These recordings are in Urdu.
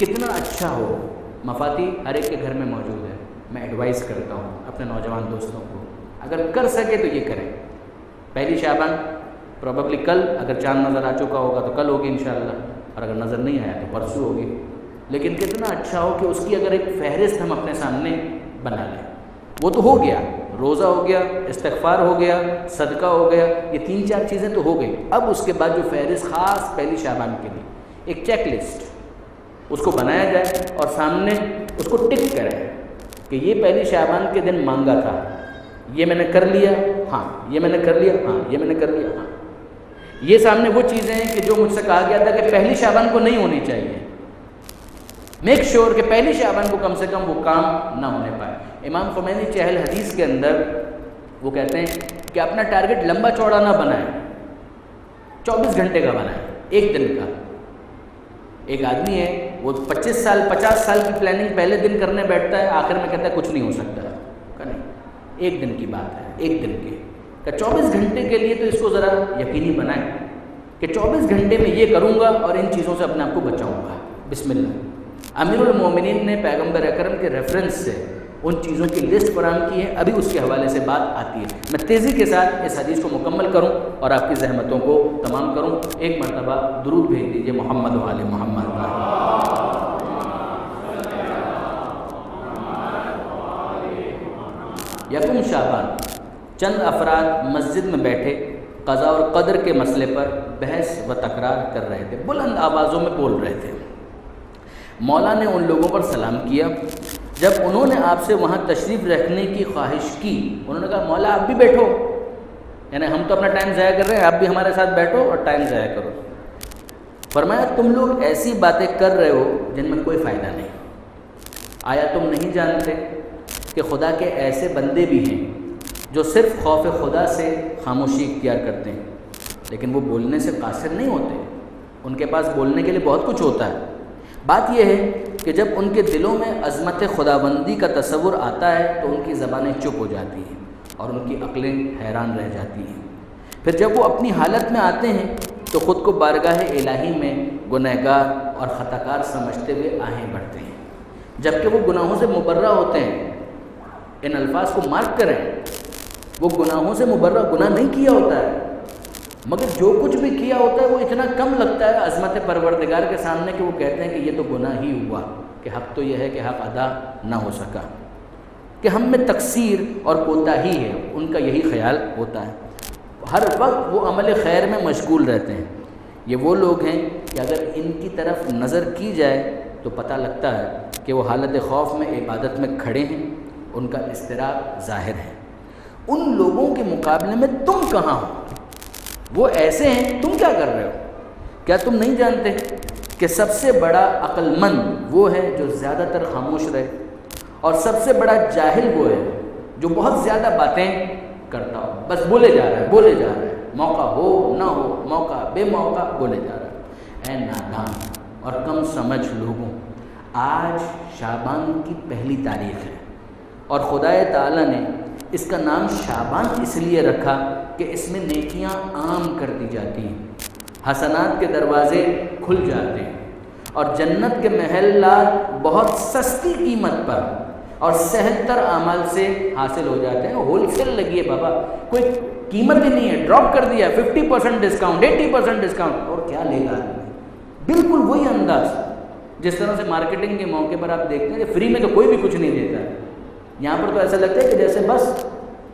کتنا اچھا ہو. مفاتیح ہر ایک کے گھر میں موجود ہے. میں ایڈوائز کرتا ہوں اپنے نوجوان دوستوں کو، اگر کر سکے تو یہ کریں. پہلی شعبان پروبیبلی کل، اگر چاند نظر آ چکا ہوگا تو کل ہوگی انشاءاللہ، اور اگر نظر نہیں آیا تو پرسوں ہوگی. لیکن کتنا اچھا ہو کہ اس کی اگر ایک فہرست ہم اپنے سامنے بنا لیں. وہ تو ہو گیا، روزہ ہو گیا، استغفار ہو گیا، صدقہ ہو گیا، یہ 3-4 چیزیں تو ہو گئی. اب اس کے بعد جو فہرست خاص پہلی شعبان کے لیے ایک چیک لسٹ اس کو بنایا جائے اور سامنے اس کو ٹک کریں کہ یہ پہلی شعبان کے دن مانگا تھا، یہ میں نے کر لیا، ہاں یہ میں نے کر لیا، ہاں یہ میں نے کر لیا، ہاں. یہ سامنے وہ چیزیں ہیں کہ جو مجھ سے کہا گیا تھا کہ پہلی شعبان کو نہیں ہونی چاہیے. میک شور کہ پہلی شعبان کو کم سے کم وہ کام نہ ہونے پائے. امام خمینی چہل حدیث کے اندر وہ کہتے ہیں کہ اپنا ٹارگٹ لمبا چوڑا نہ بنائیں، 24 گھنٹے کا بنائیں، ایک دن کا. ایک آدمی ہے وہ 25 سال 50 سال کی پلاننگ پہلے دن کرنے بیٹھتا ہے، آخر میں کہتا ہے کچھ نہیں ہو سکتا ہے. کہ نہیں، ایک دن کی بات ہے، ایک دن کی کہ 24 گھنٹے کے لیے تو اس کو ذرا یقینی بنائیں کہ 24 گھنٹے میں یہ کروں گا اور ان چیزوں سے اپنے آپ کو بچاؤں گا. بسم اللہ. امیر المومنین نے پیغمبر اکرم کے ریفرنس سے ان چیزوں کی لسٹ فراہم کی ہے. ابھی اس کے حوالے سے بات آتی ہے. میں تیزی کے ساتھ اس حدیث کو مکمل کروں اور آپ کی زحمتوں کو تمام کروں. ایک مرتبہ درود بھیج دیجیے محمد و آل محمد. یکم شعبان چند افراد مسجد میں بیٹھے قضاء اور قدر کے مسئلے پر بحث و تکرار کر رہے تھے، بلند آوازوں میں بول رہے تھے. مولا نے ان لوگوں پر سلام کیا. جب انہوں نے آپ سے وہاں تشریف رکھنے کی خواہش کی، انہوں نے کہا مولا آپ بھی بیٹھو، یعنی ہم تو اپنا ٹائم ضائع کر رہے ہیں، آپ بھی ہمارے ساتھ بیٹھو اور ٹائم ضائع کرو. فرمایا تم لوگ ایسی باتیں کر رہے ہو جن میں کوئی فائدہ نہیں. آیا تم نہیں جانتے کہ خدا کے ایسے بندے بھی ہیں جو صرف خوف خدا سے خاموشی اختیار کرتے ہیں، لیکن وہ بولنے سے قاصر نہیں ہوتے، ان کے پاس بولنے کے لیے بہت کچھ ہوتا ہے. بات یہ ہے کہ جب ان کے دلوں میں عظمت خداوندی کا تصور آتا ہے تو ان کی زبانیں چپ ہو جاتی ہیں اور ان کی عقلیں حیران رہ جاتی ہیں. پھر جب وہ اپنی حالت میں آتے ہیں تو خود کو بارگاہ الہی میں گنہگار اور خطا کار سمجھتے ہوئے آہیں بڑھتے ہیں. جبکہ وہ گناہوں سے مبرہ ہوتے ہیں. ان الفاظ کو مارک کریں، وہ گناہوں سے مبرہ، گناہ نہیں کیا ہوتا ہے، مگر جو کچھ بھی کیا ہوتا ہے وہ اتنا کم لگتا ہے عظمت پروردگار کے سامنے کہ وہ کہتے ہیں کہ یہ تو گناہ ہی ہوا، کہ حق تو یہ ہے کہ حق ادا نہ ہو سکا، کہ ہم میں تقصیر اور کوتاہی ہے. ان کا یہی خیال ہوتا ہے. ہر وقت وہ عمل خیر میں مشغول رہتے ہیں. یہ وہ لوگ ہیں کہ اگر ان کی طرف نظر کی جائے تو پتہ لگتا ہے کہ وہ حالت خوف میں عبادت میں کھڑے ہیں، ان کا اضطراب ظاہر ہے. ان لوگوں کے مقابلے میں تم کہاں ہو؟ وہ ایسے ہیں، تم کیا کر رہے ہو؟ کیا تم نہیں جانتے کہ سب سے بڑا عقل مند وہ ہے جو زیادہ تر خاموش رہے، اور سب سے بڑا جاہل وہ ہے جو بہت زیادہ باتیں کرتا ہو، بس بولے جا رہا ہے، بولے جا رہا ہے، موقع ہو نہ ہو، موقع بے موقع بولے جا رہا ہے. اے نادان اور کم سمجھ لوگوں، آج شعبان کی پہلی تاریخ ہے اور خدا تعالیٰ نے اس کا نام شعبان اس لیے رکھا کہ اس میں نیکیاں عام کر دی جاتی ہیں، حسنات کے دروازے کھل جاتے ہیں اور جنت کے محلات بہت سستی قیمت پر اور سہل تر اعمال سے حاصل ہو جاتے ہیں. ہول سیل لگی ہے بابا، کوئی قیمت ہی نہیں ہے، ڈراپ کر دیا 50% ڈسکاؤنٹ، 80% ڈسکاؤنٹ، اور کیا لے گا؟ بالکل وہی انداز جس طرح سے مارکیٹنگ کے موقع پر آپ دیکھتے ہیں کہ فری میں تو کوئی بھی کچھ نہیں دیتا ہے. یہاں پر تو ایسا لگتا ہے کہ جیسے بس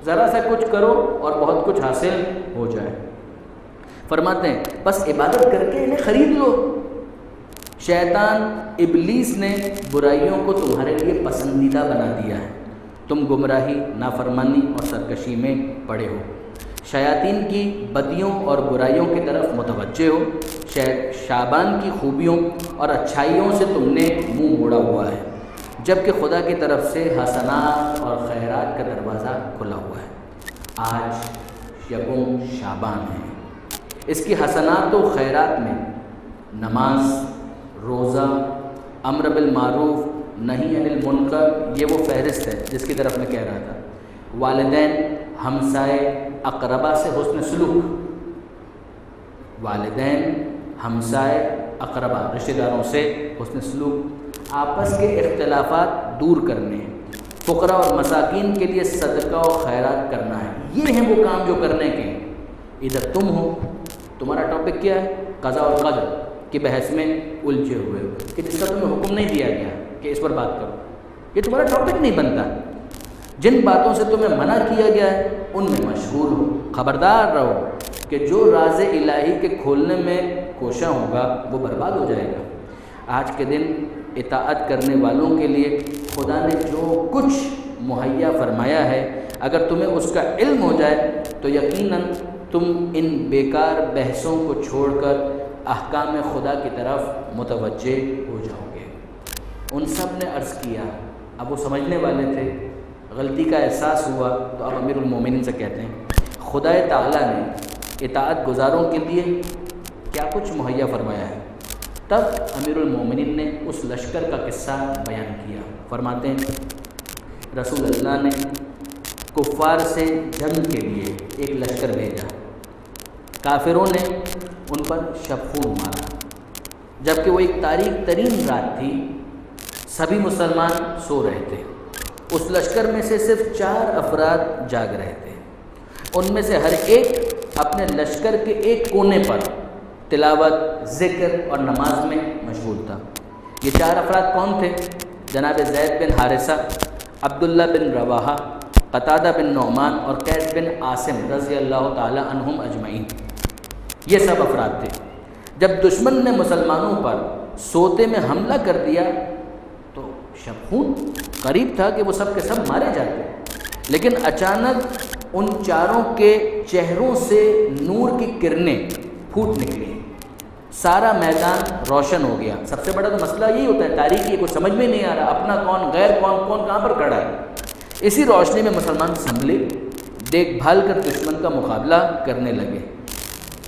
ذرا سا کچھ کرو اور بہت کچھ حاصل ہو جائے. فرماتے ہیں بس عبادت کر کے انہیں خرید لو. شیطان ابلیس نے برائیوں کو تمہارے لیے پسندیدہ بنا دیا ہے، تم گمراہی، نافرمانی اور سرکشی میں پڑے ہو، شیاطین کی بدیوں اور برائیوں کی طرف متوجہ ہو، شعبان کی خوبیوں اور اچھائیوں سے تم نے منہ موڑا ہوا ہے، جبکہ خدا کی طرف سے حسنات اور خیرات کا دروازہ کھلا ہوا ہے. آج یکم شعبان ہے. اس کی حسنات و خیرات میں نماز، روزہ، امر بالمعروف، نہی عن المنکر، یہ وہ فہرست ہے جس کی طرف میں کہہ رہا تھا، والدین، ہمسائے، اقربا سے حسن سلوک، والدین، ہمسائے، اقربا رشتہ داروں سے حسن سلوک، آپس کے اختلافات دور کرنے، فقراء اور مساکین کے لیے صدقہ و خیرات کرنا ہے۔ یہ ہیں وہ کام جو کرنے کے ہیں۔ ادھر تم ہو، تمہارا ٹاپک کیا ہے؟ قضاء اور قدر کی بحث میں الجھے ہوئے ہو کہ جس کا تمہیں حکم نہیں دیا گیا کہ اس پر بات کرو، یہ تمہارا ٹاپک نہیں بنتا۔ جن باتوں سے تمہیں منع کیا گیا ہے ان میں مشغول ہو۔ خبردار رہو کہ جو راز الہی کے کھولنے میں کوشاں ہوگا وہ برباد ہو جائے گا۔ آج کے دن اطاعت کرنے والوں کے لیے خدا نے جو کچھ مہیا فرمایا ہے، اگر تمہیں اس کا علم ہو جائے تو یقیناً تم ان بیکار بحثوں کو چھوڑ کر احکام خدا کی طرف متوجہ ہو جاؤ گے۔ ان سب نے عرض کیا، اب وہ سمجھنے والے تھے، غلطی کا احساس ہوا تو اب امیر المومنین سے کہتے ہیں خدا تعالیٰ نے اطاعت گزاروں کے لیے کیا کچھ مہیا فرمایا ہے۔ تب امیر المومنین نے اس لشکر کا قصہ بیان کیا۔ فرماتے ہیں رسول اللہ نے کفار سے جنگ کے لیے ایک لشکر بھیجا، کافروں نے ان پر شبخون مارا، جبکہ وہ ایک تاریک ترین رات تھی، سبھی مسلمان سو رہے تھے۔ اس لشکر میں سے صرف 4 افراد جاگ رہے تھے، ان میں سے ہر ایک اپنے لشکر کے ایک کونے پر تلاوت، ذکر اور نماز میں مشغول تھا۔ یہ 4 افراد کون تھے؟ جناب زید بن حارثہ، عبداللہ بن رواحہ، قتادہ بن نعمان اور قیس بن عاصم رضی اللہ تعالی عنہم اجمعین۔ یہ سب افراد تھے۔ جب دشمن نے مسلمانوں پر سوتے میں حملہ کر دیا تو شبخون قریب تھا کہ وہ سب کے سب مارے جاتے، لیکن اچانک ان 4 کے چہروں سے نور کی کرنیں پھوٹ نکلی، سارا میدان روشن ہو گیا۔ سب سے بڑا تو مسئلہ یہی ہوتا ہے، تاریخی کچھ سمجھ میں نہیں آ رہا، اپنا کون غیر کون، کون کہاں پر کھڑا ہے۔ اسی روشنی میں مسلمان سنبھلے، دیکھ بھال کر دشمن کا مقابلہ کرنے لگے۔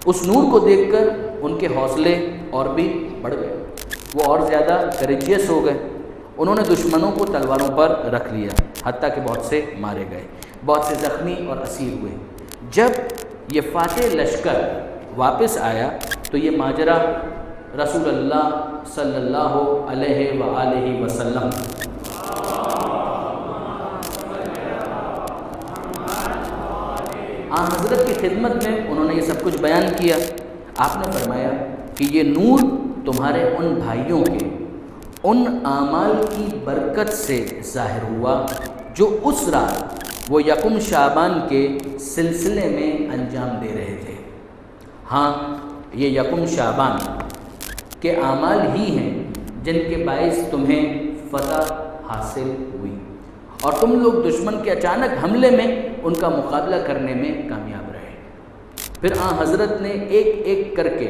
اس نور کو دیکھ کر ان کے حوصلے اور بھی بڑھ گئے، وہ اور زیادہ کریجیس ہو گئے۔ انہوں نے دشمنوں کو تلواروں پر رکھ لیا، حتیٰ کہ بہت سے مارے گئے، بہت سے زخمی اور اسیر ہوئے۔ جب یہ فاتح لشکر واپس آیا تو یہ ماجرا رسول اللہ صلی اللہ علیہ وآلہ وسلم حضرت کی خدمت میں انہوں نے یہ سب کچھ بیان کیا۔ آپ نے فرمایا کہ یہ نور تمہارے ان بھائیوں کے ان اعمال کی برکت سے ظاہر ہوا جو اس رات وہ یکم شعبان کے سلسلے میں انجام دے رہے تھے۔ ہاں، یہ یکم شعبان کے اعمال ہی ہیں جن کے باعث تمہیں فتح حاصل ہوئی اور تم لوگ دشمن کے اچانک حملے میں ان کا مقابلہ کرنے میں کامیاب رہے۔ پھر حضرت نے ایک ایک کر کے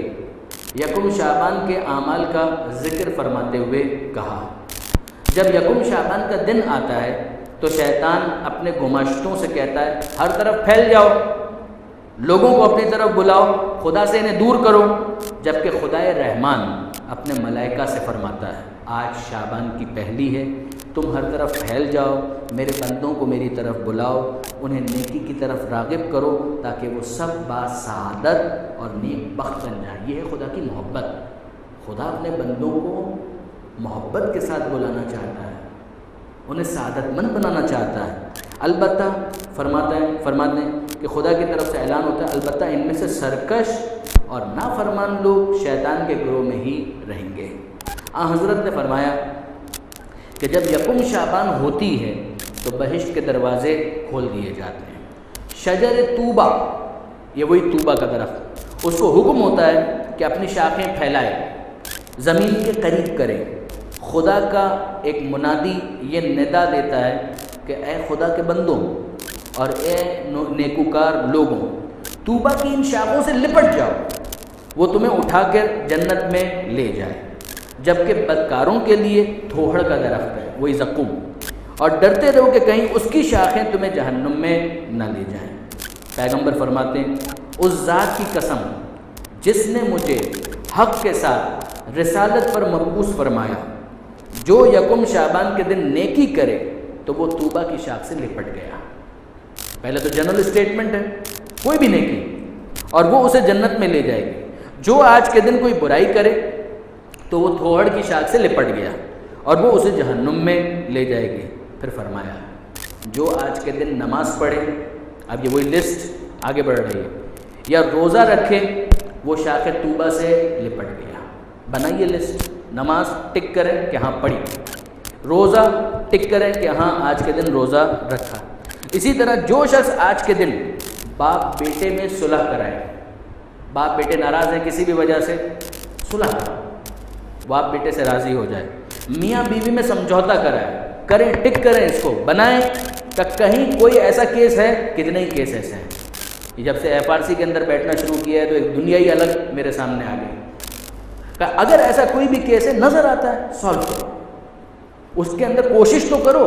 یکم شعبان کے اعمال کا ذکر فرماتے ہوئے کہا، جب یکم شعبان کا دن آتا ہے تو شیطان اپنے گماشتوں سے کہتا ہے ہر طرف پھیل جاؤ، لوگوں کو اپنی طرف بلاؤ، خدا سے انہیں دور کرو، جبکہ خدائے رحمان اپنے ملائکہ سے فرماتا ہے آج شعبان کی پہلی ہے، تم ہر طرف پھیل جاؤ، میرے بندوں کو میری طرف بلاؤ، انہیں نیکی کی طرف راغب کرو تاکہ وہ سب باسعادت اور نیک بخت بن جائیں۔ یہ ہے خدا کی محبت۔ خدا اپنے بندوں کو محبت کے ساتھ بلانا چاہتا ہے، انہیں سعادت مند بنانا چاہتا ہے۔ البتہ فرماتے ہیں کہ خدا کی طرف سے اعلان ہوتا ہے البتہ ان میں سے سرکش اور نافرمان لوگ شیطان کے گروہ میں ہی رہیں گے۔ حضرت نے فرمایا کہ جب یکم شعبان ہوتی ہے تو بہشت کے دروازے کھول دیے جاتے ہیں۔ شجر طوبہ، یہ وہی طوبہ کا درخت، اس کو حکم ہوتا ہے کہ اپنی شاخیں پھیلائے، زمین کے قریب کرے۔ خدا کا ایک منادی یہ ندا دیتا ہے کہ اے خدا کے بندوں اور اے نیکوکار لوگوں، طوبہ کی ان شاخوں سے لپٹ جاؤ، وہ تمہیں اٹھا کر جنت میں لے جائے، جبکہ بدکاروں کے لیے تھوہڑ کا درخت ہے، وہی زقوم، اور ڈرتے رہو کہ کہیں اس کی شاخیں تمہیں جہنم میں نہ لے جائیں۔ پیغمبر فرماتے ہیں اس ذات کی قسم جس نے مجھے حق کے ساتھ رسالت پر مبعوث فرمایا، جو یکم شعبان کے دن نیکی کرے تو وہ طوبہ کی شاخ سے لپٹ گیا۔ پہلے تو جنرل اسٹیٹمنٹ ہے، کوئی بھی نیکی اور وہ اسے جنت میں لے جائے گی۔ جو آج کے دن کوئی برائی کرے تو وہ تھوہڑ کی شاخ سے لپٹ گیا اور وہ اسے جہنم میں لے جائے گی۔ پھر فرمایا جو آج کے دن نماز پڑھے، اب یہ وہی لسٹ آگے بڑھ رہی ہے، یا روزہ رکھے، وہ شاخ طوبہ سے لپٹ گیا۔ بنائیے لسٹ، نماز ٹک کریں کہ ہاں پڑھی، روزہ ٹک کریں کہ ہاں آج کے دن روزہ رکھا۔ اسی طرح جو شخص آج کے دن باپ بیٹے میں صلح کرائے، باپ بیٹے ناراض ہیں کسی بھی وجہ سے، صلح کرائے، باپ بیٹے سے راضی ہو جائے، میاں بیوی میں سمجھوتا کرائے، کریں ٹک کریں، اس کو بنائیں کہ کہیں کوئی ایسا کیس ہے، کتنے ہی کیس ایسے ہیں۔ یہ جب سے FRC کے اندر بیٹھنا شروع کیا ہے تو ایک دنیا ہی الگ میرے سامنے آ گئی کہ اگر ایسا کوئی بھی کیس ہے نظر آتا ہے سالو کرو، اس کے اندر کوشش تو کرو،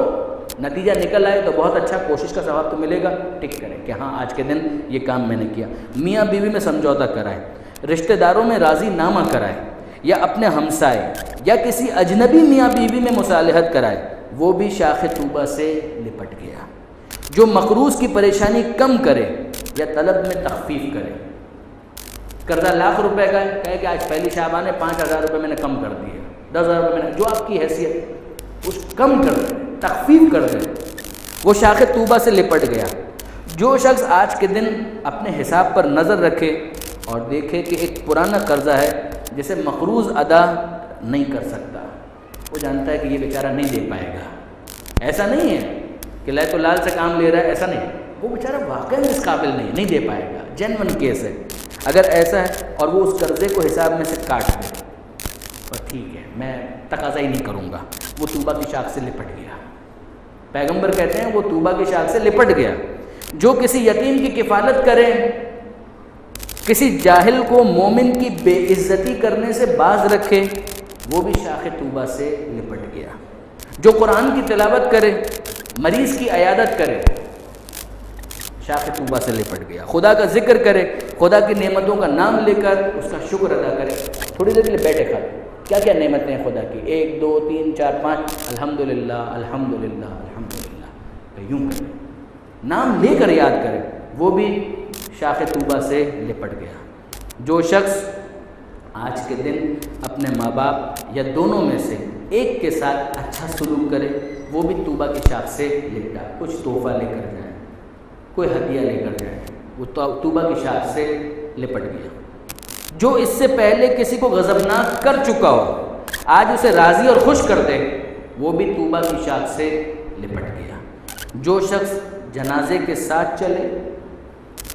نتیجہ نکل آئے تو بہت اچھا، کوشش کا ثواب تو ملے گا، ٹک کریں کہ ہاں آج کے دن یہ کام میں نے کیا۔ میاں بیوی میں سمجھوتا کرائے، رشتہ داروں میں راضی نامہ کرائے، یا اپنے ہمسائے یا کسی اجنبی میاں بیوی میں مصالحت کرائے، وہ بھی شاخ طوبہ سے لپٹ گیا۔ جو مقروض کی پریشانی کم کرے یا طلب میں تخفیف کرے، قرضہ ₹1,00,000 کا ہے، کہے کہ آج پہلی شعبان ہے، 5,000 روپے میں نے کم کر دیے، 10,000 روپے میں نے، جو آپ کی حیثیت اس کم کر دیں، تخفیف کر دیں، وہ شاخ طوبہ سے لپٹ گیا۔ جو شخص آج کے دن اپنے حساب پر نظر رکھے اور دیکھے کہ ایک پرانا قرضہ ہے جسے مقروض ادا نہیں کر سکتا، وہ جانتا ہے کہ یہ بیچارہ نہیں دے پائے گا، ایسا نہیں ہے کہ لے تو لال سے کام لے رہا ہے، ایسا نہیں، وہ بیچارہ واقعی اس قابل نہیں دے پائے گا، جینون کیس ہے۔ اگر ایسا ہے اور وہ اس قرضے کو حساب میں سے کاٹ دے اور ٹھیک ہے میں تقاضا ہی نہیں کروں گا، وہ طوبہ کی شاخ سے لپٹ گیا۔ پیغمبر کہتے ہیں وہ طوبہ کی شاخ سے لپٹ گیا۔ جو کسی یتیم کی کفالت کرے، کسی جاہل کو مومن کی بے عزتی کرنے سے باز رکھے، وہ بھی شاخ طوبہ سے لپٹ گیا۔ جو قرآن کی تلاوت کرے، مریض کی عیادت کرے، شاخ طوبہ سے لپٹ گیا۔ خدا کا ذکر کرے، خدا کی نعمتوں کا نام لے کر اس کا شکر ادا کرے۔ تھوڑی دیر کے لیے بیٹھے کھا کیا کیا نعمتیں ہیں خدا کی، 1 2 3 4 5، الحمدللہ الحمدللہ الحمدللہ، تو یوں کرے، نام لے کر یاد کرے، وہ بھی شاخ طوبہ سے لپٹ گیا۔ جو شخص آج کے دن اپنے ماں باپ یا دونوں میں سے ایک کے ساتھ اچھا سلوک کرے، وہ بھی طوبہ کی شاخ سے لپٹا۔ کچھ تحفہ لے کر جائے، کوئی ہدیہ لے کر جائے، وہ طوبہ کی شاخ سے لپٹ گیا۔ جو اس سے پہلے کسی کو غضبناک کر چکا ہو، آج اسے راضی اور خوش کر دے، وہ بھی طوبہ کی شاخ سے لپٹ گیا۔ جو شخص جنازے کے ساتھ چلے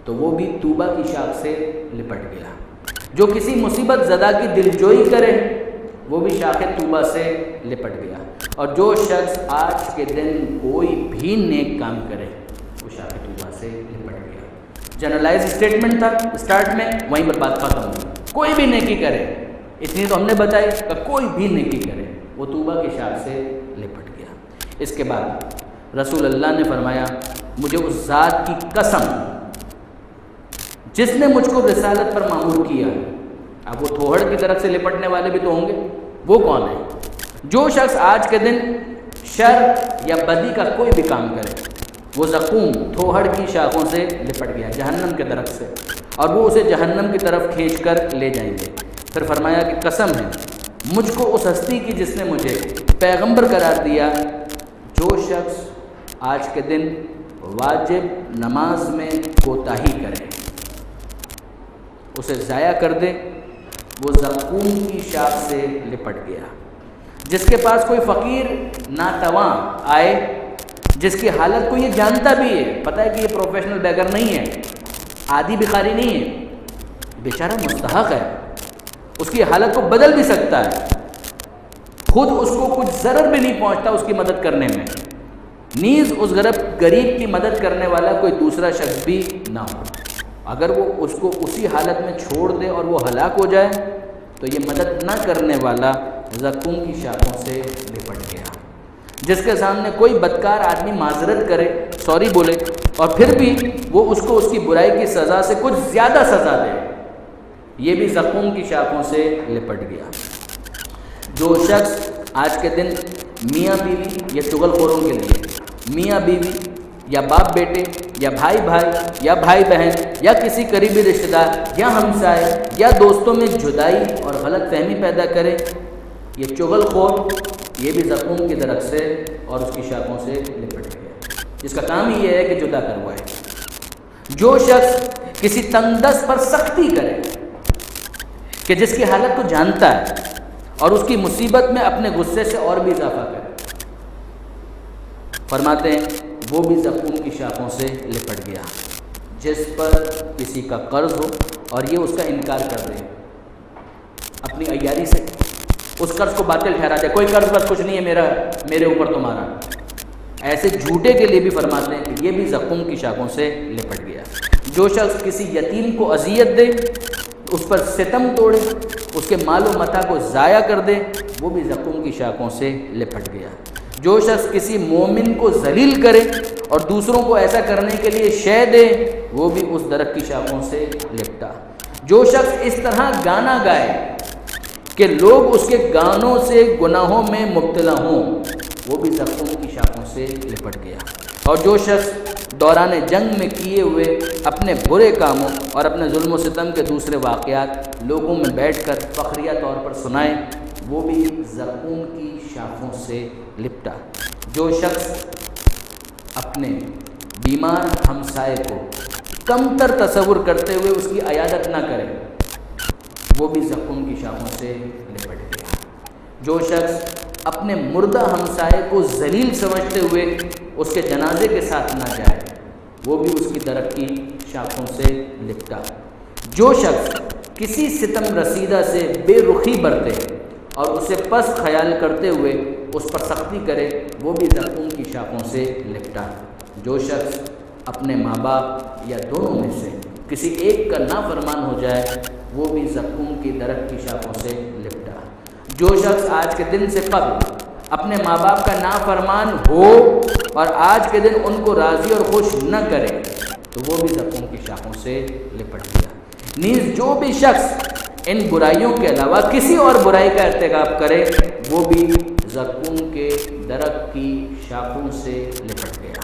تو وہ بھی طوبہ کی شاخ سے لپٹ گیا۔ جو کسی مصیبت زدہ کی دلجوئی کرے، وہ بھی شاخ طوبہ سے لپٹ گیا۔ اور جو شخص آج کے دن کوئی بھی نیک کام کرے، وہ شاخ طوبہ سے لپٹ گیا۔ جنرلائز اسٹیٹمنٹ تھا اسٹارٹ میں، وہیں پر بات ختم ہوئی۔ کوئی بھی نیکی کرے، اتنی تو ہم نے بتائی کہ کوئی بھی نیکی کرے، وہ طوبہ کی شاخ سے لپٹ گیا۔ اس کے بعد رسول اللہ نے فرمایا، مجھے اس ذات کی قسم جس نے مجھ کو رسالت پر مامور کیا۔ اب وہ تھوہڑ کی طرف سے لپٹنے والے بھی تو ہوں گے، وہ کون ہے؟ جو شخص آج کے دن شر یا بدی کا کوئی بھی کام کرے، وہ زقوم تھوہڑ کی شاخوں سے لپٹ گیا، جہنم کی طرف سے، اور وہ اسے جہنم کی طرف کھینچ کر لے جائیں گے۔ پھر فرمایا کہ قسم ہے مجھ کو اس ہستی کی جس نے مجھے پیغمبر قرار دیا، جو شخص آج کے دن واجب نماز میں کوتاہی کرے، اسے ضائع کر دے، وہ زقوم کی شاخ سے لپٹ گیا۔ جس کے پاس کوئی فقیر ناتواں آئے، جس کی حالت کو یہ جانتا بھی ہے، پتہ ہے کہ یہ پروفیشنل بیگر نہیں ہے، عادی بخاری نہیں ہے، بیچارہ مستحق ہے، اس کی حالت کو بدل بھی سکتا ہے، خود اس کو کچھ ضرر بھی نہیں پہنچتا اس کی مدد کرنے میں، نیز اس غریب کی مدد کرنے والا کوئی دوسرا شخص بھی نہ ہو، اگر وہ اس کو اسی حالت میں چھوڑ دے اور وہ ہلاک ہو جائے تو یہ مدد نہ کرنے والا زقوم کی شاخوں سے لپٹ گیا۔ جس کے سامنے کوئی بدکار آدمی معذرت کرے، سوری بولے، اور پھر بھی وہ اس کو اس کی برائی کی سزا سے کچھ زیادہ سزا دے، یہ بھی زقوم کی شاخوں سے لپٹ گیا۔ جو شخص آج کے دن میاں بیوی یا چغل خوروں کے لیے میاں بیوی یا باپ بیٹے یا بھائی بھائی یا بھائی بہن یا کسی قریبی رشتہ دار یا ہمسائے یا دوستوں میں جدائی اور غلط فہمی پیدا کرے، یہ چغل خور یہ بھی زقوم کے درخت سے اور اس کی شاخوں سے لپٹ گیا، جس کا کام ہی یہ ہے کہ جدا کروائے۔ جو شخص کسی تنگ دست پر سختی کرے کہ جس کی حالت کو جانتا ہے اور اس کی مصیبت میں اپنے غصے سے اور بھی اضافہ کرے، فرماتے ہیں وہ بھی زقوم کی شاخوں سے لپٹ گیا۔ جس پر کسی کا قرض ہو اور یہ اس کا انکار کر دے، اپنی عیاری سے اس قرض کو باطل ٹھہرا دے، کوئی قرض بس کچھ نہیں ہے میرے اوپر تمہارا، ایسے جھوٹے کے لیے بھی فرماتے ہیں کہ یہ بھی زقوم کی شاخوں سے لپٹ گیا۔ جو شخص کسی یتیم کو اذیت دے، اس پر ستم توڑے، اس کے مال و متاع کو ضائع کر دے، وہ بھی زقوم کی شاخوں سے لپٹ گیا۔ جو شخص کسی مومن کو ذلیل کرے اور دوسروں کو ایسا کرنے کے لیے شے دے، وہ بھی اس درخت کی شاخوں سے لپٹا۔ جو شخص اس طرح گانا گائے کہ لوگ اس کے گانوں سے گناہوں میں مبتلا ہوں، وہ بھی زقوم کی شاخوں سے لپٹ گیا۔ اور جو شخص دوران جنگ میں کیے ہوئے اپنے برے کاموں اور اپنے ظلم و ستم کے دوسرے واقعات لوگوں میں بیٹھ کر فخریہ طور پر سنائے، وہ بھی زقوم کی شاخوں سے لپٹا۔ جو شخص اپنے بیمار ہمسائے کو کمتر تصور کرتے ہوئے اس کی عیادت نہ کرے، وہ بھی زقوم کی شاخوں سے لپٹ گیا۔ جو شخص اپنے مردہ ہمسائے کو ذلیل سمجھتے ہوئے اس کے جنازے کے ساتھ نہ جائے، وہ بھی اس کی درخت کی شاخوں سے لپٹا۔ جو شخص کسی ستم رسیدہ سے بے رخی برتے اور اسے پست خیال کرتے ہوئے اس پر سختی کرے، وہ بھی زقوم کی شاخوں سے لپٹا۔ جو شخص اپنے ماں باپ یا دونوں میں سے کسی ایک کا نافرمان ہو جائے، وہ بھی زقوم کی درخت کی شاخوں سے لپٹا۔ جو شخص آج کے دن سے قبل اپنے ماں باپ کا نافرمان ہو اور آج کے دن ان کو راضی اور خوش نہ کرے، تو وہ بھی زقوم کی شاخوں سے لپٹ گیا۔ نیز جو بھی شخص ان برائیوں کے علاوہ کسی اور برائی کا ارتکاب کرے، وہ بھی زقوم کے درخت کی شاخوں سے لپٹ گیا۔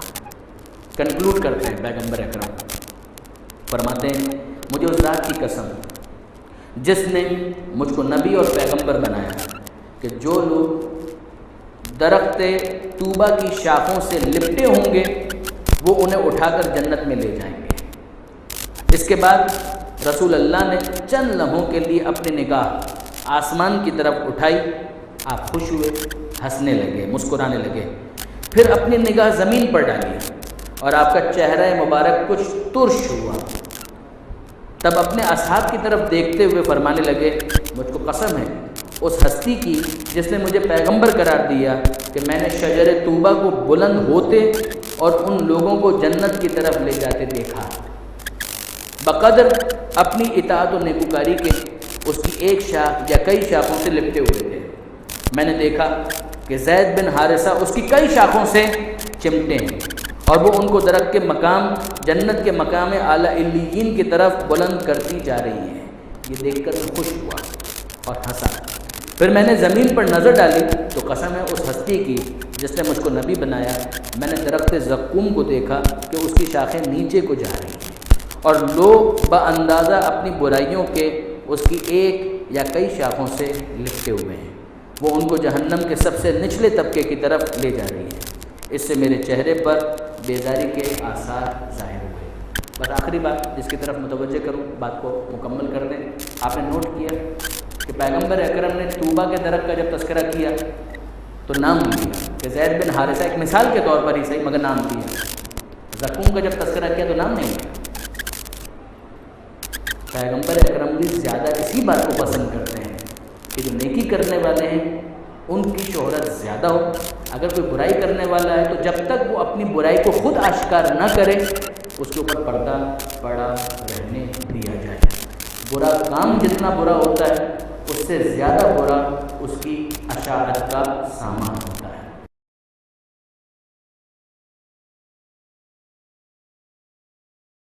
کنکلوڈ کرتے ہیں پیغمبر اکرم، فرماتے ہیں مجھے اس ذات کی قسم جس نے مجھ کو نبی اور پیغمبر بنایا کہ جو لوگ درخت طوبہ کی شاخوں سے لپٹے ہوں گے وہ انہیں اٹھا کر جنت میں لے جائیں گے۔ اس کے بعد رسول اللہ نے چند لمحوں کے لیے اپنی نگاہ آسمان کی طرف اٹھائی، آپ خوش ہوئے، ہنسنے لگے، مسکرانے لگے، پھر اپنی نگاہ زمین پر ڈالی اور آپ کا چہرہ مبارک کچھ ترش ہوا۔ تب اپنے اصحاب کی طرف دیکھتے ہوئے فرمانے لگے مجھ کو قسم ہے اس ہستی کی جس نے مجھے پیغمبر قرار دیا کہ میں نے شجر طوبہ کو بلند ہوتے اور ان لوگوں کو جنت کی طرف لے جاتے دیکھا۔ بقدر اپنی اطاعت و نیکوکاری کے اس کی ایک شاخ یا کئی شاخوں سے لپٹے ہوئے تھے۔ میں نے دیکھا کہ زید بن حارثہ اس کی کئی شاخوں سے چمٹے ہیں اور وہ ان کو درخت کے مقام جنت کے مقام اعلیٰ علیین کی طرف بلند کرتی جا رہی ہیں۔ یہ دیکھ کر میں خوش ہوا اور ہنسا۔ پھر میں نے زمین پر نظر ڈالی تو قسم ہے اس ہستی کی جس نے مجھ کو نبی بنایا، میں نے درخت زقوم کو دیکھا کہ اس کی شاخیں نیچے کو جا رہی ہیں اور لوگ باندازہ اپنی برائیوں کے اس کی ایک یا کئی شاخوں سے لپٹے ہوئے ہیں، وہ ان کو جہنم کے سب سے نچلے طبقے کی طرف لے جا رہی ہے۔ اس سے میرے چہرے پر بیداری کے آثار ظاہر ہوئے۔ بس آخری بات جس کی طرف متوجہ کروں، بات کو مکمل کر دیں۔ آپ نے نوٹ کیا کہ پیغمبر اکرم نے طوبہ کے درخت کا جب تذکرہ کیا تو نام لیا کہ زید بن حارثہ، ایک مثال کے طور پر ہی صحیح مگر نام دیا۔ زقوم کا جب تذکرہ کیا تو نام نہیں لیا۔ پیغمبر اکرم بھی زیادہ اسی بات کو پسند کرتے ہیں کہ جو نیکی کرنے والے ہیں ان کی شہرت زیادہ ہو۔ اگر کوئی برائی کرنے والا ہے تو جب تک وہ اپنی برائی کو خود آشکار نہ کرے اس کے اوپر پردہ پڑا رہنے دیا جائے۔ برا کام جتنا برا ہوتا ہے اس سے زیادہ برا اس کی اشاعت کا سامان ہوتا ہے۔